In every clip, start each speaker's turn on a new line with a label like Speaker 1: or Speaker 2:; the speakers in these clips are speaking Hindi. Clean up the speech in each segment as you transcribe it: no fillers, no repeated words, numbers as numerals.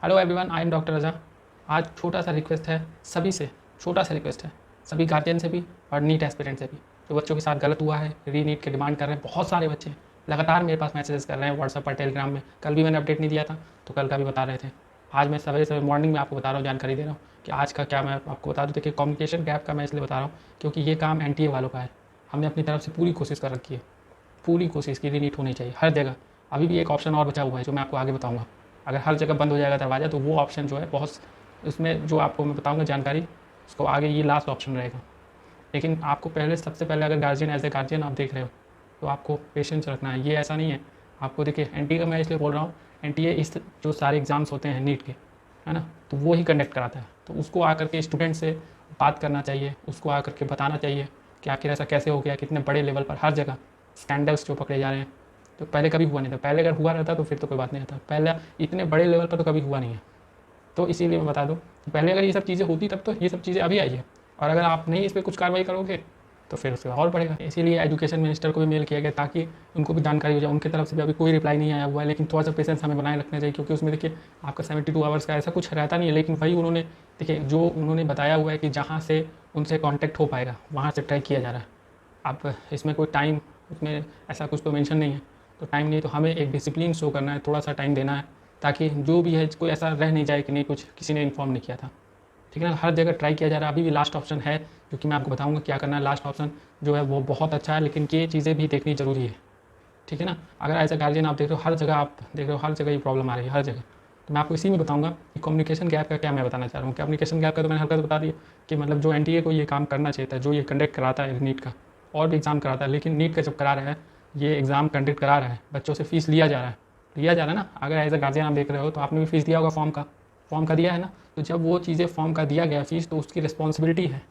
Speaker 1: Hello everyone, I am doctor Raza. आज छोटा सा रिक्वेस्ट है सभी से, छोटा सा रिक्वेस्ट है सभी गार्जियन से भी और नीट एस्पिरेंट से भी। जो बच्चों के साथ गलत हुआ है, री नीट की डिमांड कर रहे हैं, बहुत सारे बच्चे लगातार मेरे पास मैसेजेस कर रहे हैं व्हाट्सएप पर, टेलीग्राम में। कल भी मैंने अपडेट नहीं दिया था तो कल का भी बता रहे थे। आज मैं सवेरे सवेरे मॉर्निंग में आपको बता रहा हूँ, जानकारी दे रहा हूँ कि आज का क्या मैं आपको बता दूँ। देखिए, कम्युनिकेशन गैप का मैं इसलिए बता रहा हूँ क्योंकि ये काम एनटीए वालों का है। हमने अपनी तरफ से पूरी कोशिश कर रखी है, पूरी कोशिश की री नीट होनी चाहिए हर जगह। अभी भी एक ऑप्शन और बचा हुआ है जो मैं आपको आगे बताऊँगा। अगर हर जगह बंद हो जाएगा दरवाज़ा तो वो ऑप्शन जो है बहुत, उसमें जो आपको मैं बताऊँगा जानकारी, उसको आगे ये लास्ट ऑप्शन रहेगा। लेकिन आपको पहले, सबसे पहले अगर गार्जियन, एज ए गार्जियन आप देख रहे हो तो आपको पेशेंस रखना है। ये ऐसा नहीं है आपको, देखिए एनटीए का मैं इसलिए बोल रहा हूँ, एनटीए इस जो सारे एग्ज़ाम्स होते हैं नीट के, है ना, तो वो ही कंडक्ट कराता है। तो उसको आकर के स्टूडेंट से बात करना चाहिए, उसको आकर के बताना चाहिए कि आखिर ऐसा कैसे हो गया, कितने बड़े लेवल पर हर जगह स्कैंडल्स जो पकड़े जा रहे हैं। तो पहले कभी हुआ नहीं था, पहले अगर हुआ रहता तो फिर तो कोई बात नहीं था, पहले इतने बड़े लेवल पर तो कभी हुआ नहीं है। तो इसीलिए मैं बता दूं, पहले अगर ये सब चीज़ें होती तब तो ये सब चीज़ें अभी आई है, और अगर आप नहीं इस पर कुछ कार्रवाई करोगे तो फिर उससे और बढ़ेगा। इसीलिए एजुकेशन मिनिस्टर को भी मेल किया गया ताकि उनको भी जानकारी हो जाए। उनकी तरफ से भी अभी कोई रिप्लाई नहीं आया हुआ है, लेकिन थोड़ा सा पेशेंस हमें बनाए रखना चाहिए क्योंकि उसमें देखिए आपका 72 आवर्स का ऐसा कुछ रहता नहीं है। लेकिन वही उन्होंने, देखिए जो उन्होंने बताया हुआ है कि जहाँ से उनसे कॉन्टैक्ट हो पाएगा वहाँ से ट्राई किया जा रहा है। अब इसमें कोई टाइम, उसमें ऐसा कुछ तो मेंशन नहीं है, तो टाइम नहीं, तो हमें एक डिसिप्लिन शो करना है, थोड़ा सा टाइम देना है ताकि जो भी है कोई ऐसा रह नहीं जाए कि नहीं कुछ किसी ने इन्फॉर्म नहीं किया था। ठीक है ना, हर जगह ट्राई किया जा रहा है। अभी भी लास्ट ऑप्शन है जो कि मैं आपको बताऊंगा क्या करना है। लास्ट ऑप्शन जो है वो बहुत अच्छा है, लेकिन ये चीज़ें भी देखनी ज़रूरी है। ठीक है ना, अगर एज ए गार्जियन आप देख रहे हो, हर जगह आप देख रहे हो, हर जगह ये प्रॉब्लम आ रही है, हर जगह। तो मैं आपको इसी में बताऊंगा कि कम्युनिकेशन गैप का क्या मैं बताना चाह रहा हूँ। कम्युनिकेशन गैप का तो मैंने हल्का तो बता दिया कि मतलब जो एनटीए को ये काम करना चाहिए था, जो ये कंडक्ट कराता है नीट का, और भी एग्ज़ाम कराता है, लेकिन नीट का जब करा रहा है, ये एग्ज़ाम कंडक्ट करा रहा है, बच्चों से फीस लिया जा रहा है, लिया जा रहा है ना। अगर एज ए गार्जियन आप देख रहे हो तो आपने भी फीस दिया होगा, फॉर्म का दिया है ना। तो जब वो चीज़ें फॉर्म का दिया गया फीस, तो उसकी रिस्पॉन्सिबिलिटी है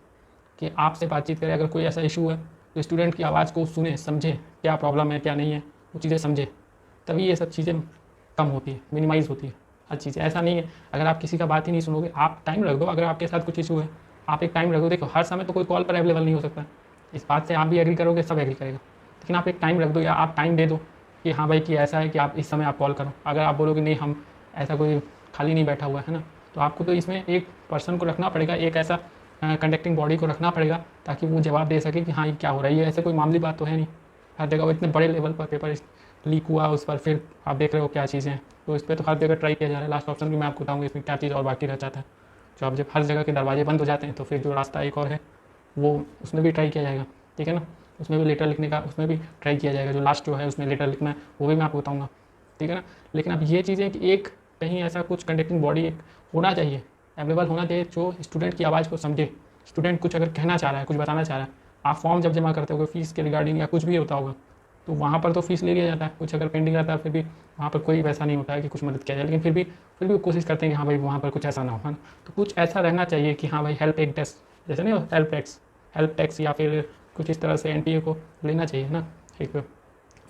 Speaker 1: कि आपसे बातचीत करें। अगर कोई ऐसा इशू है तो स्टूडेंट की आवाज़ को सुने, समझे क्या प्रॉब्लम है क्या नहीं है, वो चीज़ें समझे, तभी ये सब चीज़ें कम होती है, मिनिमाइज़ होती है हर चीज़। ऐसा नहीं है अगर आप किसी का बात ही नहीं सुनोगे, आप टाइम रख दो। अगर आपके साथ कुछ इशू है, आप एक टाइम रख दो। देखो, हर समय तो कोई कॉल पर अवेलेबल नहीं हो सकता, इस बात से आप भी एग्री करोगे, सब एग्री करेगा। लेकिन आप एक टाइम रख दो, या आप टाइम दे दो कि हाँ भाई कि ऐसा है कि आप इस समय आप कॉल करो। अगर आप बोलोगे नहीं, हम ऐसा कोई खाली नहीं बैठा हुआ है ना, तो आपको तो इसमें एक पर्सन को रखना पड़ेगा, एक ऐसा कंडक्टिंग बॉडी को रखना पड़ेगा ताकि वो जवाब दे सके कि हाँ ये क्या हो रहा है। ये ऐसे कोई मामूली बात तो है नहीं, हर जगह वो इतने बड़े लेवल पर पेपर लीक हुआ, उस पर फिर आप देख रहे हो क्या चीज़ें हैं। तो इस पर तो हर जगह ट्राई किया जा रहा है। लास्ट ऑप्शन भी मैं आपको बताऊँगा इसमें क्या चीज़ और बाकी रह जाता है। जो अब जब हर जगह के दरवाजे बंद हो जाते हैं तो फिर जो रास्ता एक और है वो, उसमें भी ट्राई किया जाएगा। ठीक है ना, उसमें भी लेटर लिखने का, उसमें भी ट्राई किया जाएगा। जो लास्ट जो है उसमें लेटर लिखना है वो भी मैं आपको बताऊँगा। ठीक है ना, लेकिन अब ये चीज़ें कि एक कहीं ऐसा कुछ कंडक्टिंग बॉडी एक होना चाहिए, अवेलेबल होना चाहिए, जो स्टूडेंट की आवाज़ को समझे। स्टूडेंट कुछ अगर कहना चाह रहा है, कुछ बताना चाह रहा है, आप फॉर्म जब जमा करते हो फीस के रिगार्डिंग या कुछ भी होता होगा, तो वहाँ पर तो फीस ले लिया जाता है। कुछ अगर पेंडिंग रहता है फिर भी वहाँ पर कोई वैसा नहीं होता है कि कुछ मदद किया जाए, लेकिन फिर भी कोशिश करते हैं कि हाँ भाई वहाँ पर कुछ ऐसा ना हो, है ना। तो कुछ ऐसा रहना चाहिए कि हाँ भाई हेल्प एक डेस्क, जैसे नहीं हेल्प टैक्स या फिर कुछ इस तरह से एनटीए को लेना चाहिए ना। एक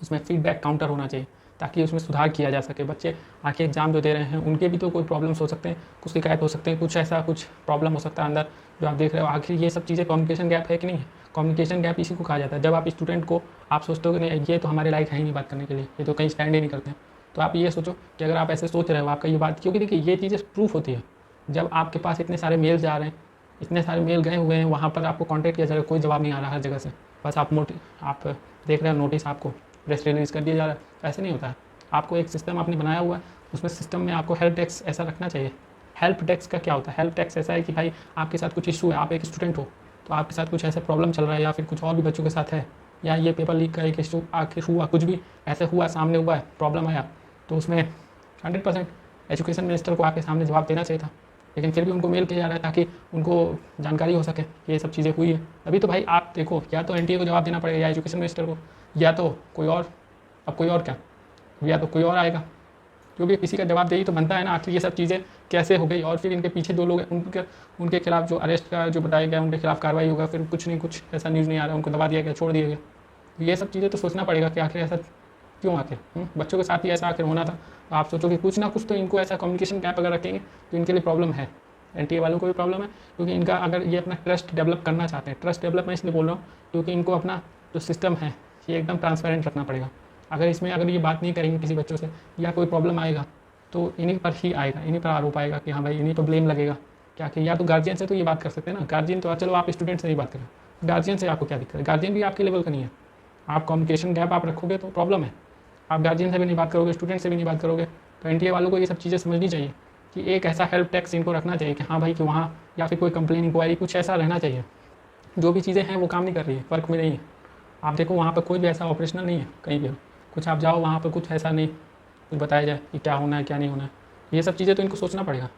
Speaker 1: उसमें फीडबैक काउंटर होना चाहिए ताकि उसमें सुधार किया जा सके। बच्चे आके एग्ज़ाम जो दे रहे हैं उनके भी तो कोई प्रॉब्लम्स हो सकते हैं, कुछ शिकायत हो सकते हैं, कुछ ऐसा कुछ प्रॉब्लम हो सकता है अंदर जो आप देख रहे हो। आखिर ये सब चीज़ें कम्युनिकेशन गैप है कि नहीं है। कम्युनिकेशन गैप इसी को कहा जाता है, जब आप स्टूडेंट को आप सोचते हो कि नहीं ये तो हमारे लायक है ही नहीं बात करने के लिए, ये तो कहीं स्टैंड ही नहीं करते हैं। तो आप ये सोचो कि अगर आप ऐसे सोच रहे हो, आपका ये बात, क्योंकि देखिए ये चीज़ें प्रूफ होती है जब आपके पास इतने सारे मेल जा रहे हैं, इतने सारे मेल गए हुए हैं, वहाँ पर आपको कॉन्टैक्ट किया जा रहा है, कोई जवाब नहीं आ रहा हर जगह से। बस आप देख रहे हो नोटिस, आपको प्रेस रिलीज़ कर दिया जा रहा है। ऐसे नहीं होता है, आपको एक सिस्टम आपने बनाया हुआ है, उसमें सिस्टम में आपको हेल्प डेस्क ऐसा रखना चाहिए। हेल्प डेस्क का क्या होता है? हेल्प डेस्क ऐसा है कि भाई आपके साथ कुछ इशू है, आप एक स्टूडेंट हो तो आपके साथ कुछ ऐसा प्रॉब्लम चल रहा है, या फिर कुछ और भी बच्चों के साथ है, या ये पेपर लीक का एक इशू आखिर हुआ, कुछ भी ऐसा हुआ, सामने हुआ है, प्रॉब्लम आया, तो उसमें 100% एजुकेशन मिनिस्टर को आपके सामने जवाब देना चाहिए था। लेकिन फिर भी उनको मेल किया जा रहा है ताकि उनको जानकारी हो सके कि ये सब चीज़ें हुई है। अभी तो भाई आप देखो, या तो एनटीए को जवाब देना पड़ेगा या एजुकेशन मिनिस्टर को, या तो कोई और, अब कोई और क्या, या तो कोई और आएगा, क्योंकि किसी का जवाब दे ही तो बनता है ना। आखिर ये सब चीज़ें कैसे हो गई, और फिर इनके पीछे जो लोग हैं उनके खिलाफ जो अरेस्ट का जो बताया गया, उनके खिलाफ कार्रवाई होगा, फिर कुछ नहीं, कुछ ऐसा न्यूज़ नहीं आ रहा, उनको दबा दिया गया, छोड़ दिया गया। ये सब चीज़ें तो सोचना पड़ेगा कि आखिर ऐसा क्यों, आखिर बच्चों के साथ ही ऐसा आखिर होना था। तो आप सोचो कि कुछ ना कुछ तो इनको ऐसा कम्युनिकेशन गैप अगर रखेंगे तो इनके लिए प्रॉब्लम है, एनटीए वालों को भी प्रॉब्लम है। क्योंकि इनका अगर ये अपना ट्रस्ट डेवलप करना चाहते हैं, ट्रस्ट डेवलप मैं इसलिए बोल रहा हूँ क्योंकि इनको अपना जो सिस्टम है ये एकदम ट्रांसपेरेंट रखना पड़ेगा। अगर इसमें अगर ये बात नहीं करेंगे किसी बच्चों से, या कोई प्रॉब्लम आएगा तो इन्हीं पर ही आएगा, इन्हीं पर आरोप आएगा कि हाँ भाई इन्हीं पर ब्लेम लगेगा। क्या कि या तो गार्जियन से तो ये बात कर सकते हैं ना, गार्जियन तो चलो आप स्टूडेंट से नहीं बात करें, गार्जियन से आपको क्या दिक्कत है, गार्जियन भी आपके लेवल का नहीं है। आप कम्युनिकेशन गैप आप रखोगे तो प्रॉब्लम है। आप गार्जियन से भी नहीं बात करोगे, स्टूडेंट से भी नहीं बात करोगे, तो एनटीए वालों को ये सब चीज़ें समझनी चाहिए कि एक ऐसा हेल्प डेस्क इनको रखना चाहिए कि हाँ भाई कि वहाँ या फिर कोई कंप्लेन इंक्वायरी कुछ ऐसा रहना चाहिए। जो भी चीज़ें हैं वो काम नहीं कर रही है, वर्क में नहीं है। आप देखो वहाँ पर कोई भी ऐसा ऑपरेशनल नहीं है कहीं भी, कुछ आप जाओ वहाँ पर कुछ ऐसा नहीं कुछ बताया जाए कि क्या होना है क्या नहीं होना है। ये सब चीज़ें तो इनको सोचना पड़ेगा।